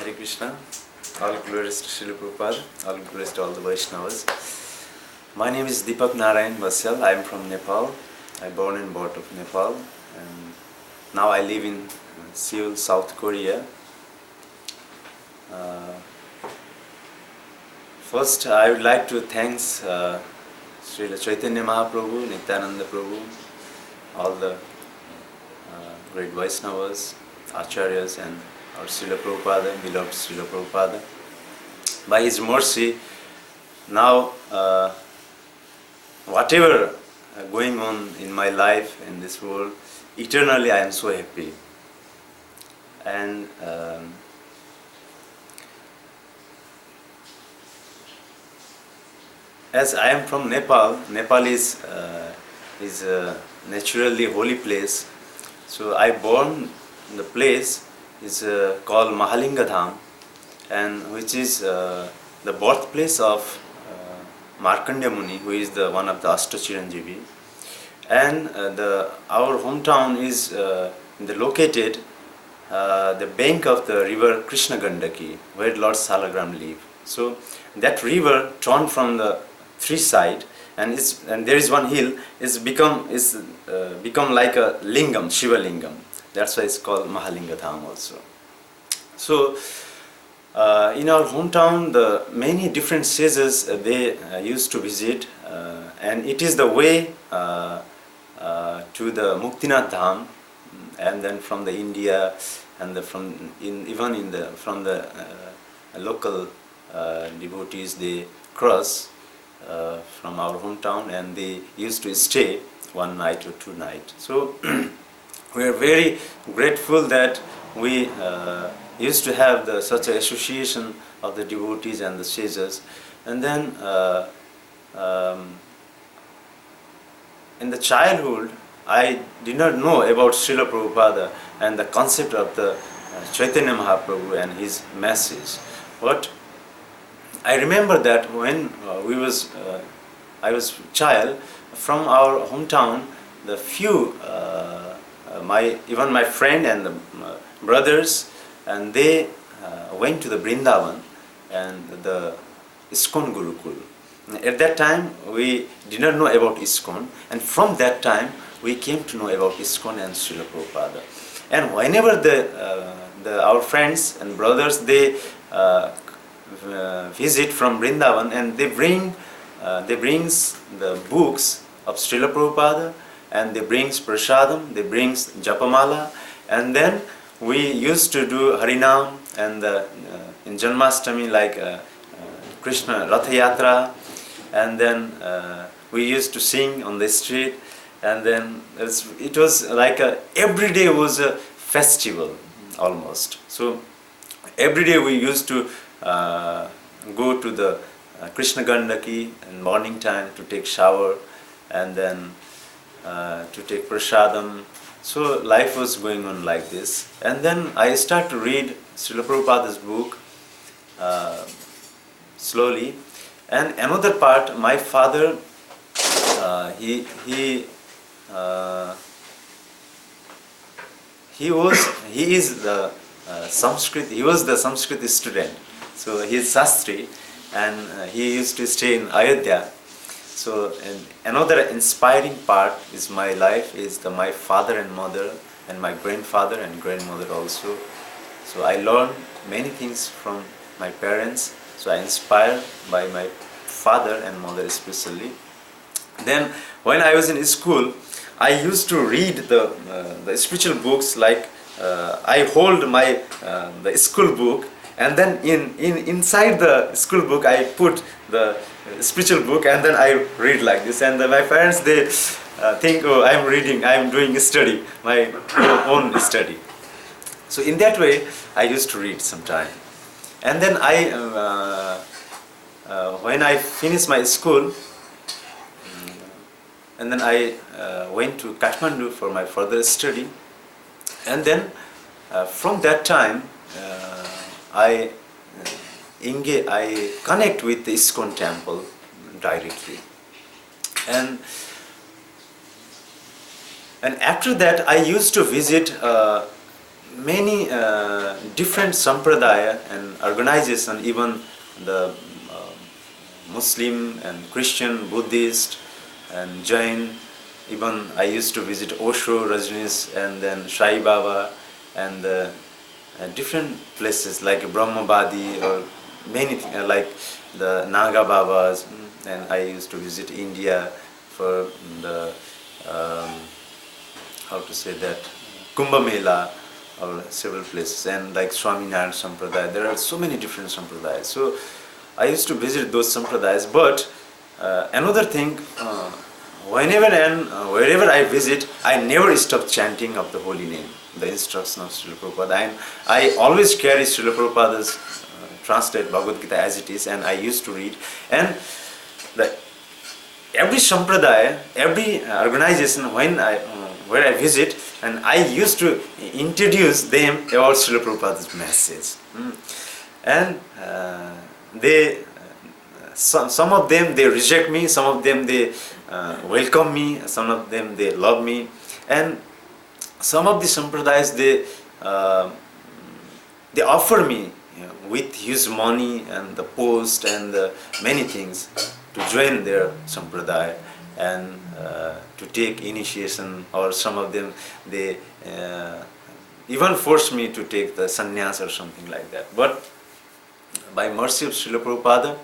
Hare Krishna, all glories to Srila Prabhupada, all glories to all the Vaishnavas. My name is Deepak Narayan Prabhu. I am from Nepal. I born and brought of Nepal, and now I live in Seoul, South Korea. First, I would like to thank Srila Chaitanya Mahaprabhu, Nityananda Prabhu, all the great Vaishnavas, Acharyas, and our Srila Prabhupada, beloved Srila Prabhupada. By his mercy, now whatever going on in my life in this world, eternally I am so happy. And as I am from Nepal, Nepal is a naturally holy place. So I born in the place is called Mahalinga Dham, and which is the birthplace of Markandeya Muni, who is the one of the Ashtachiranjeevi. And our hometown is located the bank of the river Krishna Gandaki, where Lord Salagram live. So that river turned from the three side, and there is one hill is become like a lingam, Shiva lingam. That's why it's called Mahalinga Dham also. So in our hometown, the many different sages they used to visit, and it is the way to the Muktinath Dham, and then from the India and from the local devotees, they cross from our hometown, and they used to stay one night or two nights. So we are very grateful that we used to have such an association of the devotees and the sages. And then in the childhood, I did not know about Srila Prabhupada and the concept of the Chaitanya Mahaprabhu and his message. But I remember that when I was child, from our hometown, the few even my friend and the brothers, and they went to the Vrindavan and the ISKCON Gurukul. At that time, we did not know about ISKCON, and from that time, we came to know about ISKCON and Srila Prabhupada. And whenever our friends and brothers, they visit from Vrindavan, and they brings the books of Srila Prabhupada, and they brings prasadam, they brings japamala, and then we used to do Harinam, and in Janmashtami like Krishna Ratha Yatra, and then we used to sing on the street, and then it was like every day was a festival almost. So every day we used to go to the Krishna Gandaki in morning time to take shower, and then to take prasadam. So life was going on like this. And then I started to read Srila Prabhupada's book slowly. And another part, my father, he is the Sanskrit. He was the Sanskrit student. So he is Sastri, and he used to stay in Ayodhya. So another inspiring part is my life is my father and mother, and my grandfather and grandmother also. So I learned many things from my parents. So I inspired by my father and mother especially. Then when I was in school, I used to read the spiritual books. Like I hold the school book, and then inside the school book I put the spiritual book, and then I read like this. And my parents, they think, oh, I'm reading, I'm doing study, my own study. So in that way, I used to read sometime. And then when I finished my school, and then I went to Kathmandu for my further study. And then from that time, I connect with the ISKCON temple directly. And after that, I used to visit many different sampradaya and organization, even the Muslim and Christian, Buddhist and Jain. Even I used to visit Osho, Rajneesh, and then Sai Baba, and different places like Brahmabadi or many like the Naga Babas. And I used to visit India for the how to say that, Kumbh Mela, or several places, and like Swaminarayan Sampradaya. There are so many different sampradayas. So I used to visit those sampradayas. But another thing, whenever and wherever I visit, I never stop chanting of the holy name, the instruction of Srila Prabhupada. And I always carry Srila Prabhupada's translate Bhagavad Gita as it is, and I used to read. And the, every sampradaya, every organization, where I visit, and I used to introduce them about Srila Prabhupada's message. And some of them they reject me, some of them they welcome me, some of them they love me, and some of the sampradayas they offer me, with huge money and the post and many things to join their sampradaya and to take initiation, or some of them they even force me to take the sannyas or something like that. But by mercy of Srila Prabhupada,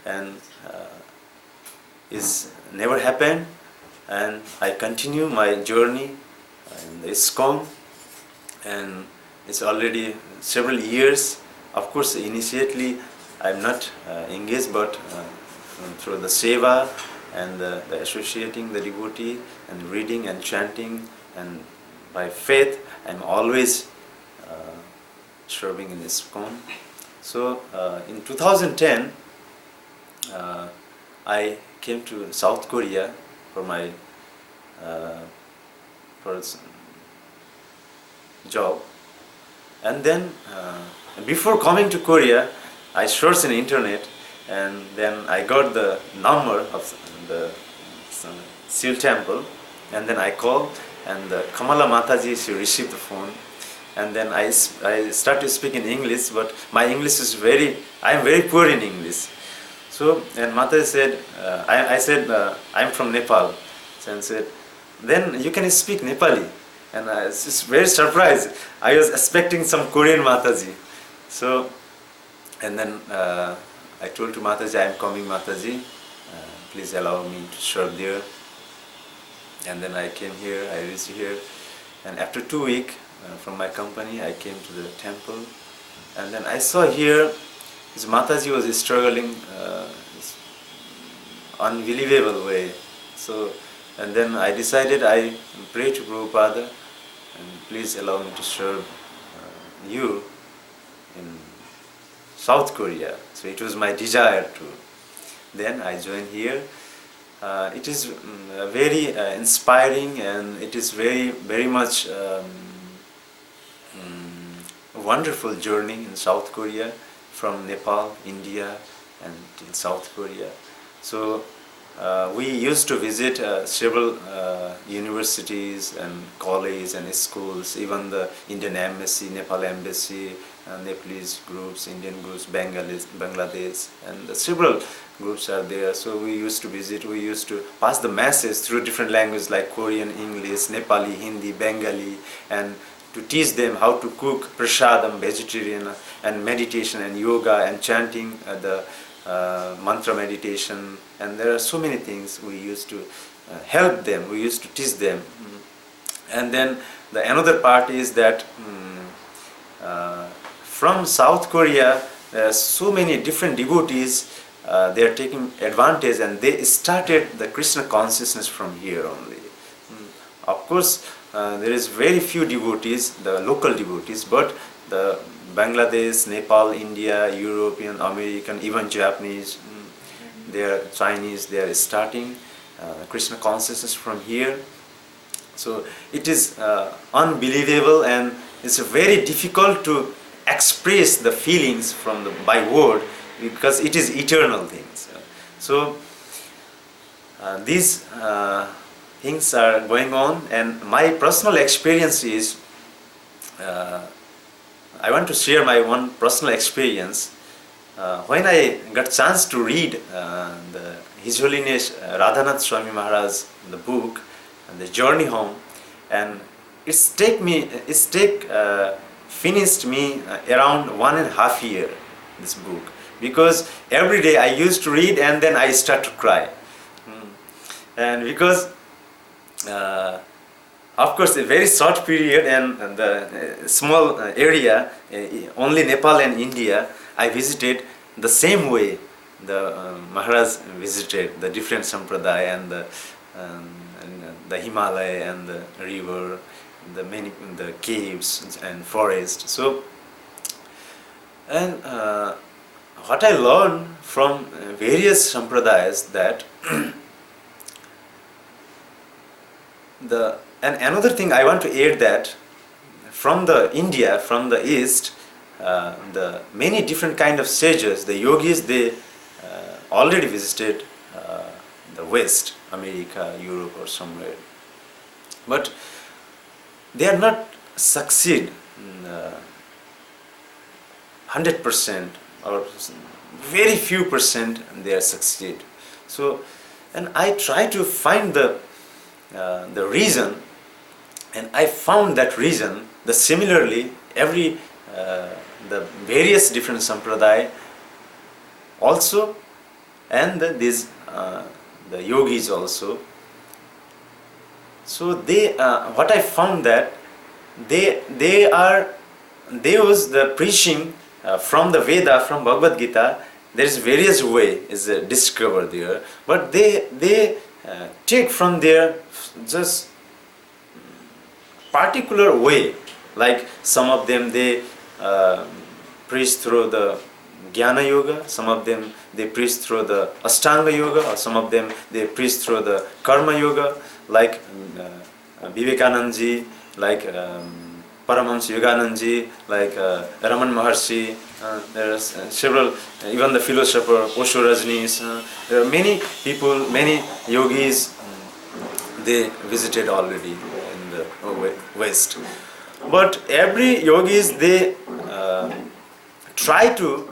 and is never happened, and I continue my journey in the ISKCON, and it's already several years. Of course, initially I'm not engaged, but through the seva and the associating the devotee and reading and chanting, and by faith I'm always serving in ISKCON. So in 2010 I came to South Korea for my for job, and then before coming to Korea, I searched in the internet, and then I got the number of the Seoul temple, and then I called, and Kamala Mataji, she received the phone, and then I started speaking English, but my English is I am very poor in English. So, and Mataji said, I said, I'm from Nepal, and said, then you can speak Nepali. And I was just very surprised. I was expecting some Korean Mataji. So, and then I told to Mataji, I am coming, Mataji, please allow me to serve there. And then I came here, I reached here, and after 2 weeks from my company, I came to the temple, and then I saw here, his Mataji was struggling unbelievable way. So, and then I decided, I pray to Prabhupada, and please allow me to serve you in South Korea. So it was my desire to. Then I joined here. It is very inspiring, and it is very much wonderful journey in South Korea, from Nepal, India, and till South Korea. So we used to visit several universities and colleges and schools, even the Indian Embassy, Nepal Embassy, Nepalese groups, Indian groups, Bangladesh, and several groups are there. So we used to visit, we used to pass the message through different languages like Korean, English, Nepali, Hindi, Bengali, and to teach them how to cook prasadam, vegetarian, and meditation and yoga and chanting, the mantra meditation, and there are so many things we used to help them, we used to teach them. And then another part is that from South Korea, there are so many different devotees, they are taking advantage, and they started the Krishna consciousness from here only. Of course, there is very few devotees, the local devotees, but the Bangladesh, Nepal, India, European, American, even Japanese, they are Chinese, they are starting Krishna consciousness from here. So it is unbelievable, and it's very difficult to express the feelings by word, because it is eternal things. So these things are going on, and my personal experience is I want to share my one personal experience. When I got chance to read His Holiness Radhanath Swami Maharaj, the book, The Journey Home, and finished me around 1.5 years, this book, because every day I used to read and then I start to cry. And because of course, a very short period and the small area, only Nepal and India, I visited the same way the Maharaj visited the different sampradaya and the Himalaya and the river, the caves and forest. So, and what I learned from various sampradayas that and another thing I want to add that from the India, from the East, the many different kind of sages, the yogis, they already visited the West, America, Europe or somewhere. But they are not succeed 100% or very few percent they are succeed. So, and I try to find the reason, and I found that reason. Similarly, every the various different sampradaya also, and the yogis also. So they, what I found that they was the preaching from the Veda, from Bhagavad Gita. There is various way is discovered there, but they take from their just particular way. Like some of them they preach through the Jnana Yoga, some of them they preach through the Ashtanga Yoga, or some of them they preach through the Karma Yoga, like Vivekananda ji, like Paramahamsa Yogananda ji, like Raman Maharshi. There are several, even the philosopher Osho Rajneesh. There are many people, many yogis, they visited already in the West. But every yogis, they try to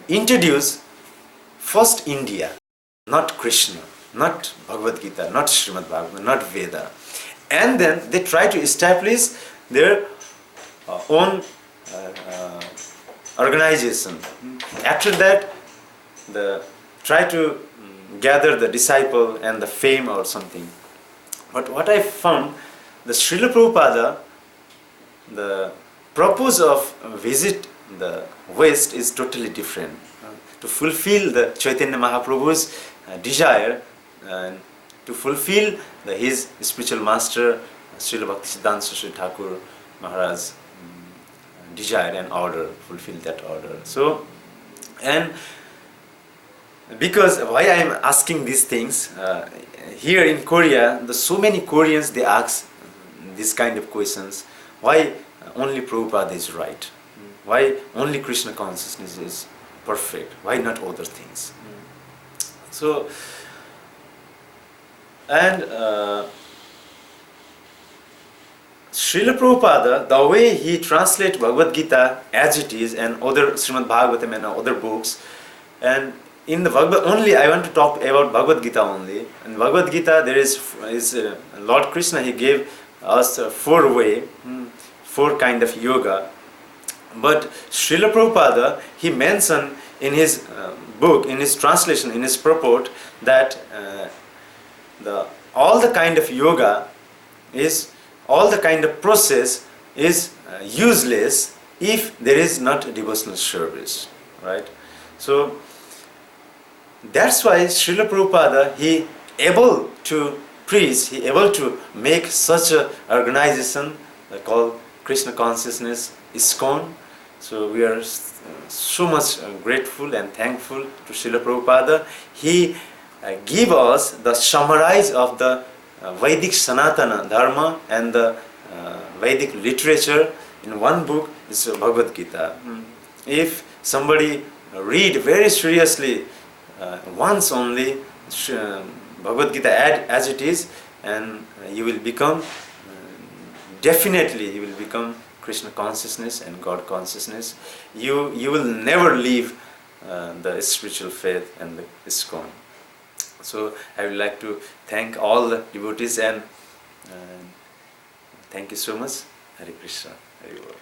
introduce first India, not Krishna, not Bhagavad Gita, not Srimad Bhagavatam, not Veda. And then they try to establish their own organization. After that, try to gather the disciple and the fame or something. But what I found, the Srila Prabhupada, the purpose of visit the West is totally different. To fulfill the Chaitanya Mahaprabhu's desire, and to fulfill his spiritual master Srila Bhaktisiddhanta Saraswati Thakur Maharaj desire and order, fulfill that order. So, and because why I am asking these things, here in Korea, so many Koreans, they ask this kind of questions. Why only Prabhupada is right? Why only Krishna consciousness is perfect? Why not other things? So, and Srila Prabhupada, the way he translates Bhagavad Gita as it is, and other Srimad Bhagavatam and other books, and in the Bhagavad, only I want to talk about Bhagavad Gita only. In Bhagavad Gita, there is Lord Krishna, he gave us four kind of yoga. But Srila Prabhupada, he mentioned in his book, in his translation, in his purport, that all the kind of yoga is, all the kind of process is useless if there is not devotional service, right? So that's why Srila Prabhupada, he able to preach, he able to make such an organization called Krishna Consciousness ISKCON. So we are so much grateful and thankful to Srila Prabhupada. He give us the summarize of the Vedic Sanatana Dharma and the Vedic literature in one book, is Bhagavad Gita. If somebody read very seriously once only Bhagavad Gita as it is, and you will become definitely you will become Krishna consciousness and God consciousness. You will never leave the spiritual faith and the ISKCON. So I would like to thank all the devotees and thank you so much. Hare Krishna. Hare Bol.